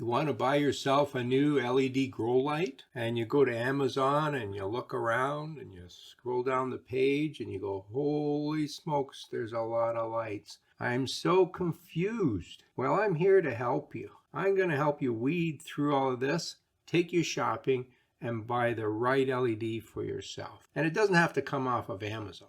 You want to buy yourself a new LED grow light, and you go to Amazon and you look around and you scroll down the page and you go, holy smokes, there's a lot of lights. I'm so confused. Well, I'm here to help you. I'm going to help you weed through all of this, take you shopping, and buy the right LED for yourself. And it doesn't have to come off of Amazon.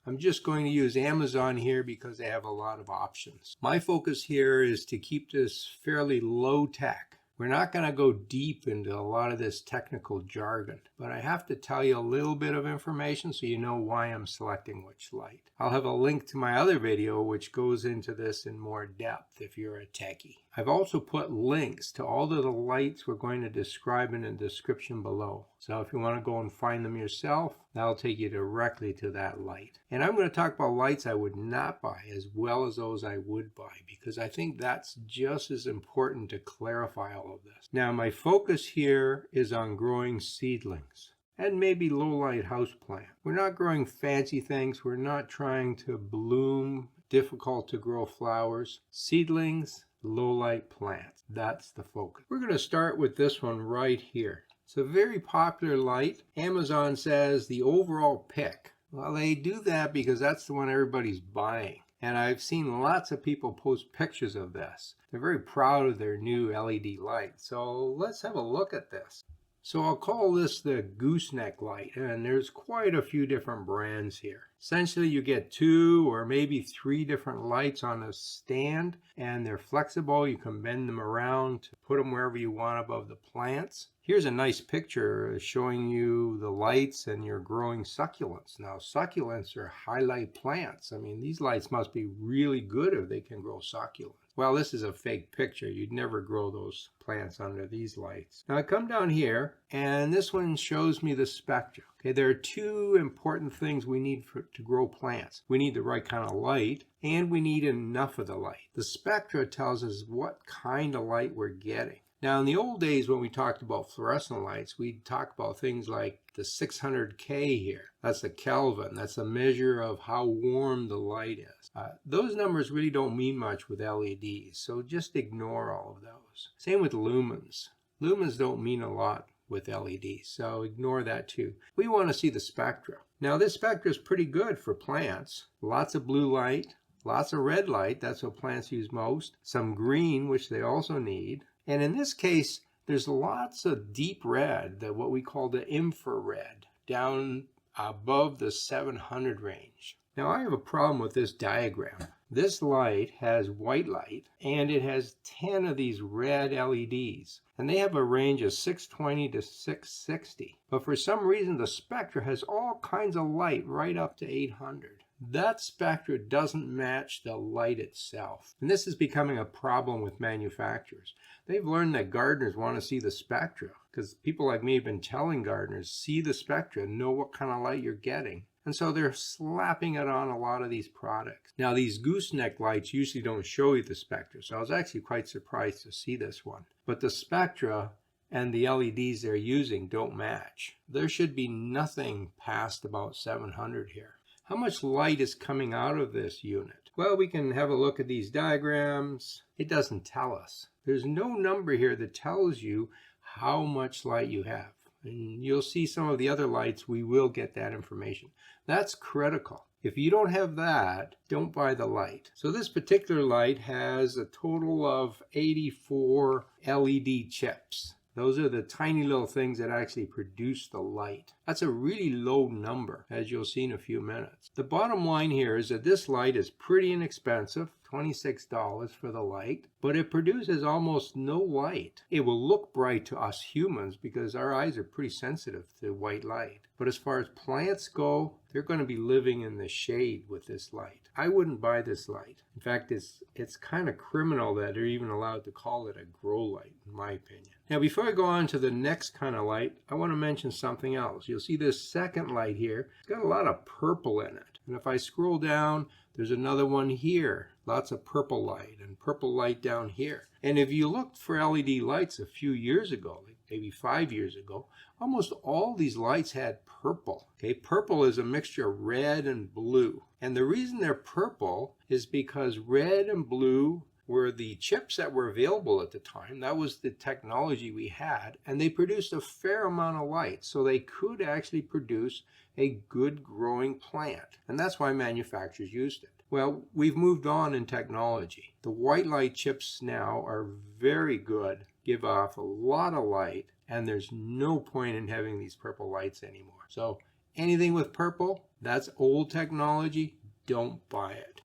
I'm just going to use Amazon here because they have a lot of options. My focus here is to keep this fairly low tech. We're not going to go deep into a lot of this technical jargon, but I have to tell you a little bit of information so you know why I'm selecting which light. I'll have a link to my other video which goes into this in more depth if you're a techie. I've also put links to all of the lights we're going to describe in the description below. So if you want to go and find them yourself, that'll take you directly to that light. And I'm going to talk about lights I would not buy as well as those I would buy, because I think that's just as important to clarify all of this. Now, my focus here is on growing seedlings and maybe low-light houseplant. We're not growing fancy things. We're not trying to bloom difficult to grow flowers. Seedlings, low-light plants. That's the focus. We're going to start with this one right here. It's a very popular light. Amazon says the overall pick. Well, they do that because that's the one everybody's buying. And I've seen lots of people post pictures of this. They're very proud of their new LED light. So let's have a look at this. So I'll call this the gooseneck light, and there's quite a few different brands here. Essentially, you get 2 or maybe 3 different lights on a stand, and they're flexible. You can bend them around to put them wherever you want above the plants. Here's a nice picture showing you the lights and you're growing succulents. Now, succulents are highlight plants. I mean, these lights must be really good if they can grow succulents. Well, this is a fake picture. You'd never grow those plants under these lights. Now I come down here, and this one shows me the spectra. Okay, there are 2 important things we need to grow plants. We need the right kind of light, and we need enough of the light. The spectra tells us what kind of light we're getting. Now, in the old days when we talked about fluorescent lights, we'd talk about things like the 600K here. That's the Kelvin. That's a measure of how warm the light is. Those numbers really don't mean much with LEDs, so just ignore all of those. Same with lumens. Lumens don't mean a lot with LEDs, so ignore that too. We want to see the spectra. Now, this spectra is pretty good for plants. Lots of blue light, lots of red light. That's what plants use most. Some green, which they also need. And in this case, there's lots of deep red, what we call the infrared, down above the 700 range. Now, I have a problem with this diagram. This light has white light, and it has 10 of these red LEDs, and they have a range of 620 to 660. But for some reason, the spectra has all kinds of light right up to 800. That spectra doesn't match the light itself. And this is becoming a problem with manufacturers. They've learned that gardeners want to see the spectra, because people like me have been telling gardeners, see the spectra, know what kind of light you're getting. And so they're slapping it on a lot of these products. Now, these gooseneck lights usually don't show you the spectra, so I was actually quite surprised to see this one. But the spectra and the LEDs they're using don't match. There should be nothing past about 700 here. How much light is coming out of this unit? Well, we can have a look at these diagrams. It doesn't tell us. There's no number here that tells you how much light you have. And you'll see some of the other lights, we will get that information. That's critical. If you don't have that, don't buy the light. So this particular light has a total of 84 LED chips. Those are the tiny little things that actually produce the light. That's a really low number, as you'll see in a few minutes. The bottom line here is that this light is pretty inexpensive, $26 for the light, but it produces almost no light. It will look bright to us humans because our eyes are pretty sensitive to white light. But as far as plants go, they're going to be living in the shade with this light. I wouldn't buy this light. In fact, it's kind of criminal that they're even allowed to call it a grow light, in my opinion. Now, before I go on to the next kind of light, I want to mention something else. You'll see this second light here. It's got a lot of purple in it. And if I scroll down, there's another one here. Lots of purple light and purple light down here. And if you looked for LED lights a few years ago, like maybe 5 years ago, almost all these lights had purple. Okay, purple is a mixture of red and blue. And the reason they're purple is because red and blue were the chips that were available at the time. That was the technology we had, and they produced a fair amount of light, so they could actually produce a good growing plant, and that's why manufacturers used it. Well, we've moved on in technology. The white light chips now are very good, give off a lot of light, and there's no point in having these purple lights anymore. So anything with purple, that's old technology, don't buy it.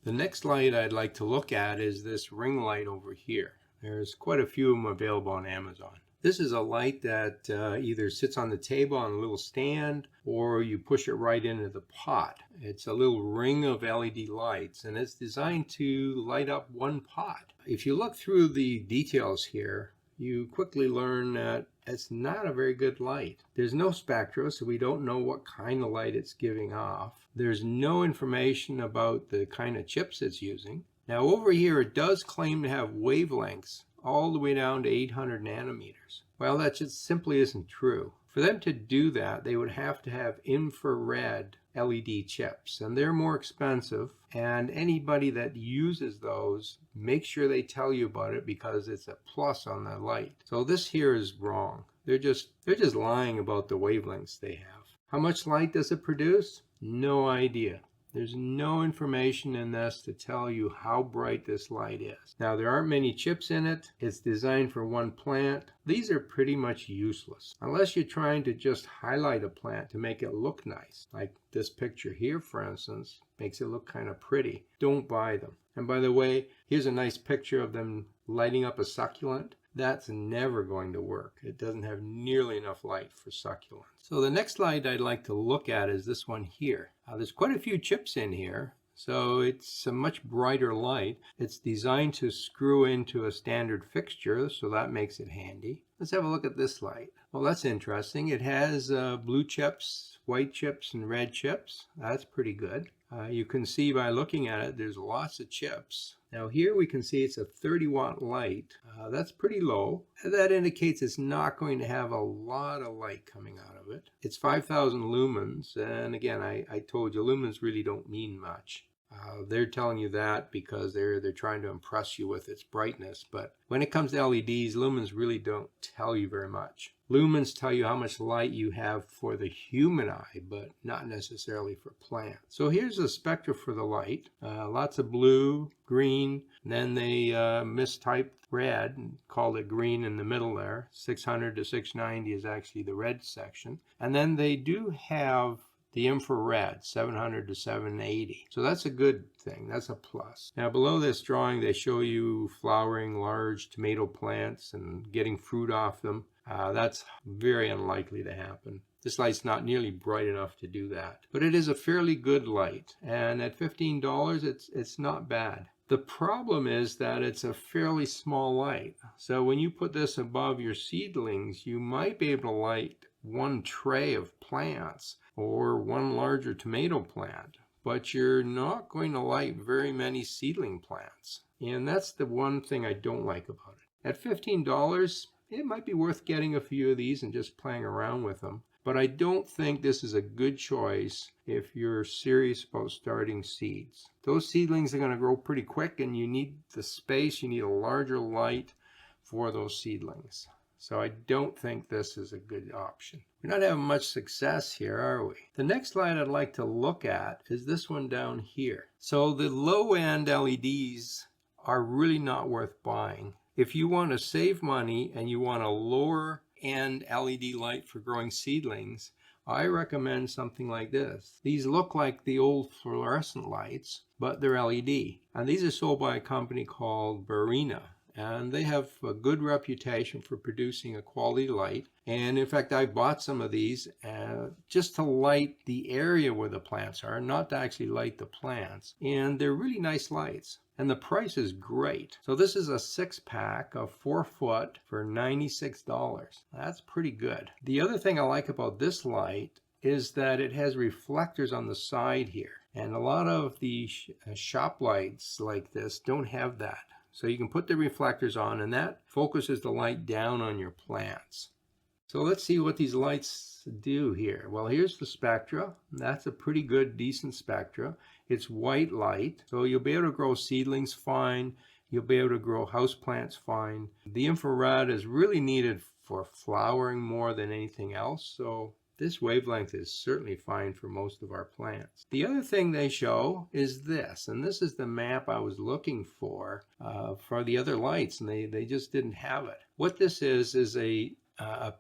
The next light I'd like to look at is this ring light over here. There's quite a few of them available on Amazon. This is a light that either sits on the table on a little stand, or you push it right into the pot. It's a little ring of LED lights, and it's designed to light up one pot. If you look through the details here, you quickly learn that it's not a very good light. There's no spectra, so we don't know what kind of light it's giving off. There's no information about the kind of chips it's using. Now over here, it does claim to have wavelengths all the way down to 800 nanometers. Well, that just simply isn't true. For them to do that, they would have to have infrared LED chips, and they're more expensive, and anybody that uses those, make sure they tell you about it because it's a plus on the light. So this here is wrong. They're just lying about the wavelengths they have. How much light does it produce? No idea. There's no information in this to tell you how bright this light is. Now, there aren't many chips in it. It's designed for one plant. These are pretty much useless unless you're trying to just highlight a plant to make it look nice. Like this picture here, for instance, makes it look kind of pretty. Don't buy them. And by the way, here's a nice picture of them lighting up a succulent. That's never going to work. It doesn't have nearly enough light for succulents. So the next light I'd like to look at is this one here. There's quite a few chips in here, so it's a much brighter light. It's designed to screw into a standard fixture, so that makes it handy. Let's have a look at this light. Well, that's interesting. It has blue chips, white chips, and red chips. That's pretty good. You can see by looking at it, there's lots of chips. Now here we can see it's a 30-watt light. That's pretty low. That indicates it's not going to have a lot of light coming out of it. It's 5,000 lumens, and again, I told you lumens really don't mean much. They're telling you that because they're trying to impress you with its brightness, but when it comes to LEDs, lumens really don't tell you very much. Lumens tell you how much light you have for the human eye, but not necessarily for plants. So here's the spectra for the light. Lots of blue, green, and then they mistyped red and called it green in the middle there. 600 to 690 is actually the red section. And then they do have the infrared, 700 to 780. So that's a good thing. That's a plus. Now below this drawing, they show you flowering large tomato plants and getting fruit off them. That's very unlikely to happen. This light's not nearly bright enough to do that. But it is a fairly good light. And at $15, it's not bad. The problem is that it's a fairly small light. So when you put this above your seedlings, you might be able to light one tray of plants or one larger tomato plant, but you're not going to light very many seedling plants. And that's the one thing I don't like about it. At $15, it might be worth getting a few of these and just playing around with them. But I don't think this is a good choice if you're serious about starting seeds. Those seedlings are going to grow pretty quick, and you need the space, you need a larger light for those seedlings. So I don't think this is a good option. We're not having much success here, are we? The next light I'd like to look at is this one down here. So the low-end LEDs are really not worth buying. If you want to save money and you want a lower-end LED light for growing seedlings, I recommend something like this. These look like the old fluorescent lights, but they're LED. And these are sold by a company called Barina. And they have a good reputation for producing a quality light. And in fact, I bought some of these just to light the area where the plants are, not to actually light the plants. And they're really nice lights. And the price is great. So this is a 6-pack of 4 foot for $96. That's pretty good. The other thing I like about this light is that it has reflectors on the side here. And a lot of the shop lights like this don't have that. So you can put the reflectors on, and that focuses the light down on your plants. So let's see what these lights do here. Well, here's the spectra. That's a pretty good, decent spectra. It's white light, so you'll be able to grow seedlings fine. You'll be able to grow houseplants fine. The infrared is really needed for flowering more than anything else, so this wavelength is certainly fine for most of our plants. The other thing they show is this, and this is the map I was looking for the other lights, and they just didn't have it. What this is a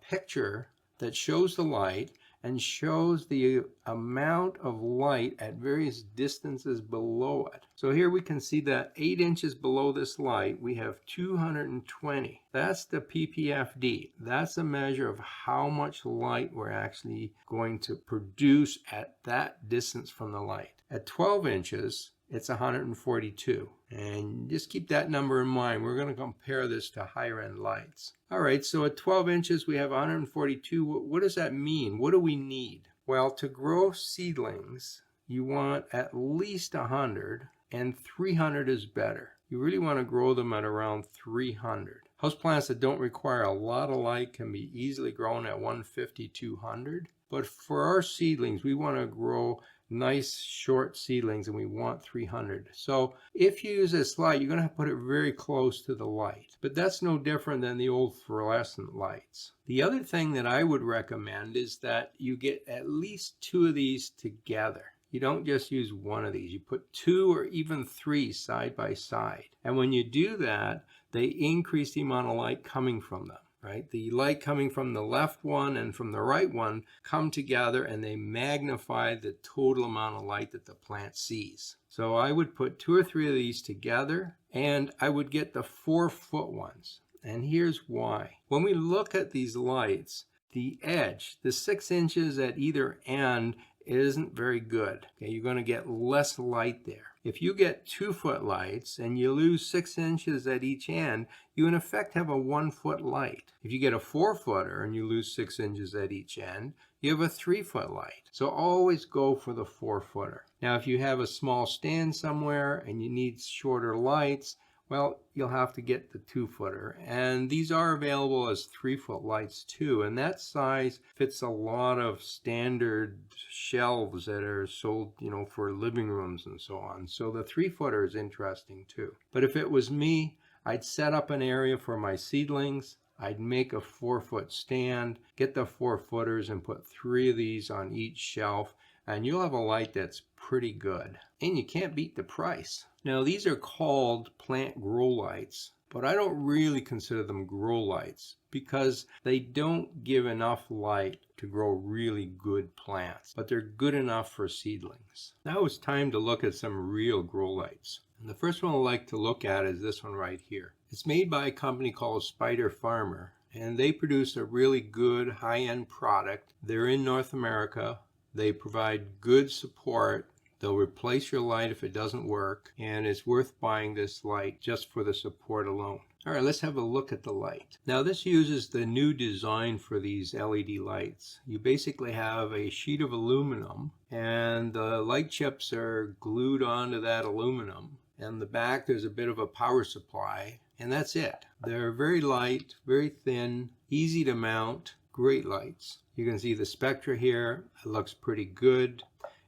picture that shows the light and shows the amount of light at various distances below it. So here we can see that 8 inches below this light, we have 220. That's the ppfd. That's a measure of how much light we're actually going to produce at that distance from the light. At 12 inches, it's 142. And just keep that number in mind. We're going to compare this to higher end lights. All right, so at 12 inches, we have 142. What does that mean? What do we need? Well, to grow seedlings, you want at least 100, and 300 is better. You really want to grow them at around 300. Houseplants that don't require a lot of light can be easily grown at 150, 200. But for our seedlings, we want to grow nice short seedlings, and we want 300. So if you use this light, you're going to have to put it very close to the light. But that's no different than the old fluorescent lights. The other thing that I would recommend is that you get at least 2 of these together. You don't just use 1 of these. You put 2 or even 3 side by side. And when you do that, they increase the amount of light coming from them. Right? The light coming from the left one and from the right one come together, and they magnify the total amount of light that the plant sees. So I would put 2 or 3 of these together, and I would get the 4-foot ones. And here's why. When we look at these lights, the edge, the 6 inches at either end, isn't very good. Okay, you're going to get less light there. If you get 2-foot lights and you lose 6 inches at each end, you in effect have a 1-foot light. If you get a 4-footer and you lose 6 inches at each end, you have a 3-foot light. So always go for the 4-footer. Now, if you have a small stand somewhere and you need shorter lights, well, you'll have to get the 2-footer. And these are available as 3-foot lights too. And that size fits a lot of standard shelves that are sold, for living rooms and so on. So the 3-footer is interesting too. But if it was me, I'd set up an area for my seedlings. I'd make a 4-foot stand, get the 4-footers and put 3 of these on each shelf. And you'll have a light that's pretty good. And you can't beat the price. Now, these are called plant grow lights, but I don't really consider them grow lights because they don't give enough light to grow really good plants, but they're good enough for seedlings. Now it's time to look at some real grow lights. And the first one I'd like to look at is this one right here. It's made by a company called Spider Farmer, and they produce a really good high-end product. They're in North America. They provide good support. They'll replace your light if it doesn't work, and it's worth buying this light just for the support alone. All right, let's have a look at the light. Now, this uses the new design for these LED lights. You basically have a sheet of aluminum, and the light chips are glued onto that aluminum. And the back, there's a bit of a power supply, and that's it. They're very light, very thin, easy to mount, great lights. You can see the spectra here. It looks pretty good.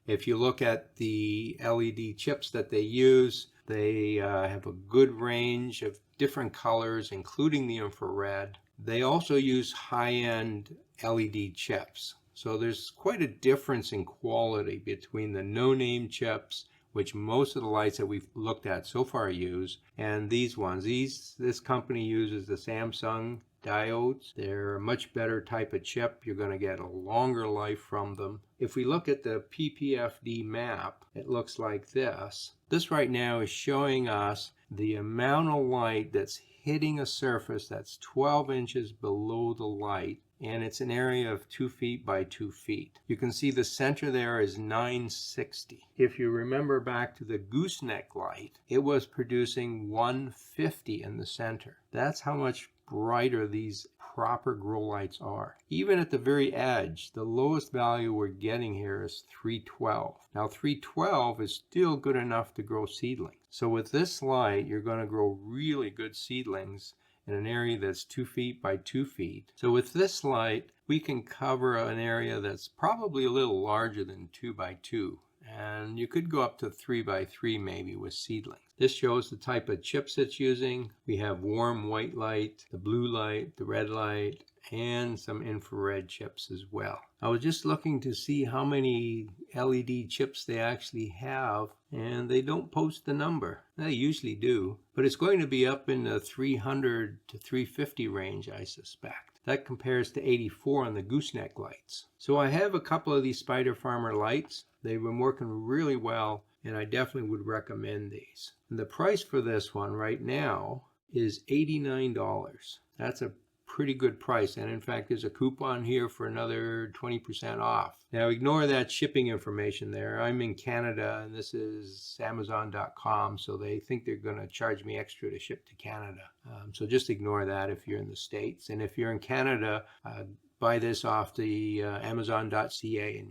If you look at the LED chips that they use, they have a good range of different colors, including the infrared. They also use high-end LED chips. So there's quite a difference in quality between the no-name chips, which most of the lights that we've looked at so far use, and these ones. This company uses the Samsung diodes. They're a much better type of chip. You're going to get a longer life from them. If we look at the ppfd map, it looks like this. This right now is showing us the amount of light that's hitting a surface that's 12 inches below the light, and it's an area of 2 feet by 2 feet. You can see the center there is 960. If you remember back to the gooseneck light, it was producing 150 in the center. That's how much brighter these proper grow lights are. Even at the very edge, the lowest value we're getting here is 312. Now 312 is still good enough to grow seedlings. So with this light, you're going to grow really good seedlings in an area that's 2 feet by 2 feet. So with this light, we can cover an area that's probably a little larger than 2 by 2. and you could go up to 3x3 maybe with seedlings. This shows the type of chips it's using. We have warm white light, the blue light, the red light, and some infrared chips as well. I was just looking to see how many LED chips they actually have, and they don't post the number. They usually do, but it's going to be up in the 300 to 350 range, I suspect. That compares to 84 on the gooseneck lights. So I have a couple of these Spider Farmer lights. They've been working really well, and I definitely would recommend these. And the price for this one right now is $89. That's a pretty good price, and in fact there's a coupon here for another 20% off. Now ignore that shipping information there. I'm in Canada and this is Amazon.com, so they think they're going to charge me extra to ship to Canada. So just ignore that if you're in the States. And if you're in Canada, buy this off the Amazon.ca and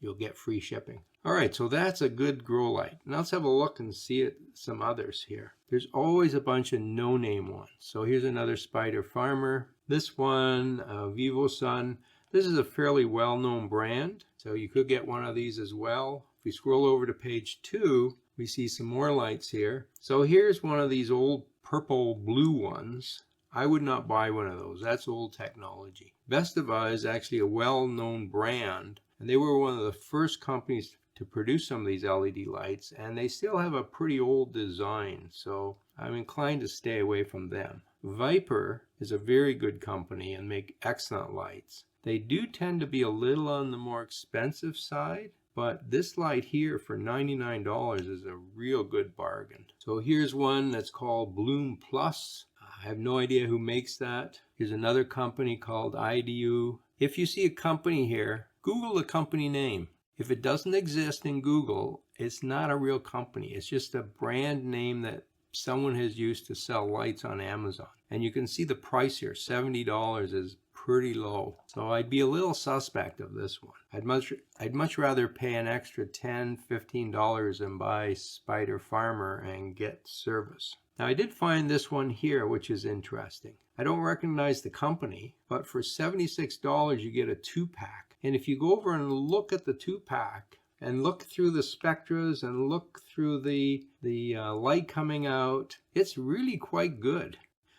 you'll get free shipping. All right, so that's a good grow light. Now let's have a look and see some others here. There's always a bunch of no-name ones. So here's another Spider Farmer. This one, Vivo Sun. This is a fairly well-known brand, so you could get one of these as well. If we scroll over to page 2, we see some more lights here. So here's one of these old purple blue ones. I would not buy one of those. That's old technology. Vestiva is actually a well-known brand, and they were one of the first companies to produce some of these LED lights, and they still have a pretty old design, so I'm inclined to stay away from them. Viper is a very good company and make excellent lights. They do tend to be a little on the more expensive side, but this light here for $99 is a real good bargain. So here's one that's called Bloom Plus. I have no idea who makes that. Here's another company called IDU. If you see a company here, Google the company name. If it doesn't exist in Google, it's not a real company. It's just a brand name that someone has used to sell lights on Amazon. And you can see the price here, $70 is pretty low. So I'd be a little suspect of this one. I'd much rather pay an extra $10, $15 and buy Spider Farmer and get service. Now I did find this one here, which is interesting. I don't recognize the company, but for $76 you get a 2-pack. And if you go over and look at the 2-pack and look through the spectras and look through the light coming out, it's really quite good.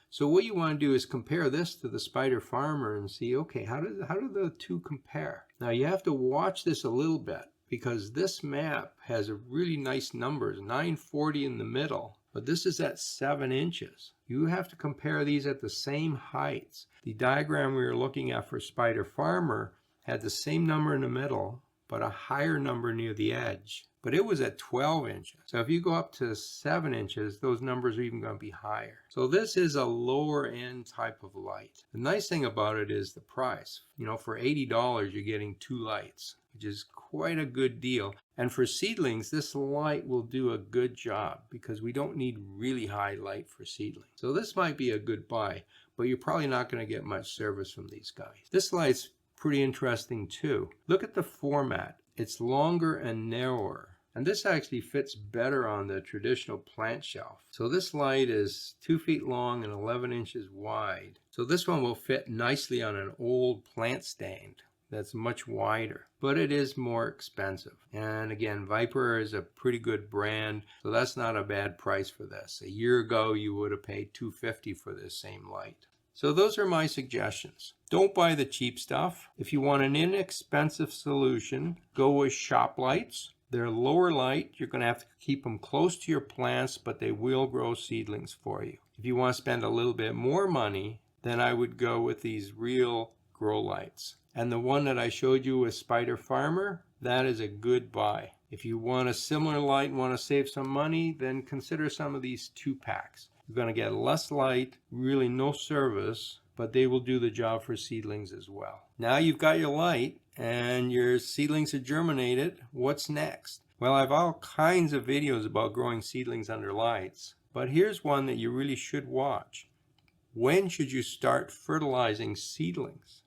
So what you want to do is compare this to the Spider Farmer and see, okay, how do the two compare? Now you have to watch this a little bit because this map has a really nice numbers, 940 in the middle, but this is at 7 inches. You have to compare these at the same heights. The diagram we were looking at for Spider Farmer had the same number in the middle, but a higher number near the edge. But it was at 12 inches. So if you go up to 7 inches, those numbers are even going to be higher. So this is a lower end type of light. The nice thing about it is the price. You know, for $80, you're getting 2 lights, which is quite a good deal. And for seedlings, this light will do a good job because we don't need really high light for seedlings. So this might be a good buy, but you're probably not going to get much service from these guys. This light's pretty interesting too. Look at the format. It's longer and narrower. And this actually fits better on the traditional plant shelf. So this light is 2 feet long and 11 inches wide. So this one will fit nicely on an old plant stand that's much wider, but it is more expensive. And again, Viper is a pretty good brand, so that's not a bad price for this. A year ago, you would have paid $250 for this same light. So those are my suggestions. Don't buy the cheap stuff. If you want an inexpensive solution, go with shop lights. They're lower light. You're going to have to keep them close to your plants, but they will grow seedlings for you. If you want to spend a little bit more money, then I would go with these real grow lights. And the one that I showed you with Spider Farmer, that is a good buy. If you want a similar light and want to save some money, then consider some of these 2-packs. You're going to get less light, really no service, but they will do the job for seedlings as well. Now you've got your light and your seedlings are germinated. What's next? Well, I have all kinds of videos about growing seedlings under lights, but here's one that you really should watch. When should you start fertilizing seedlings?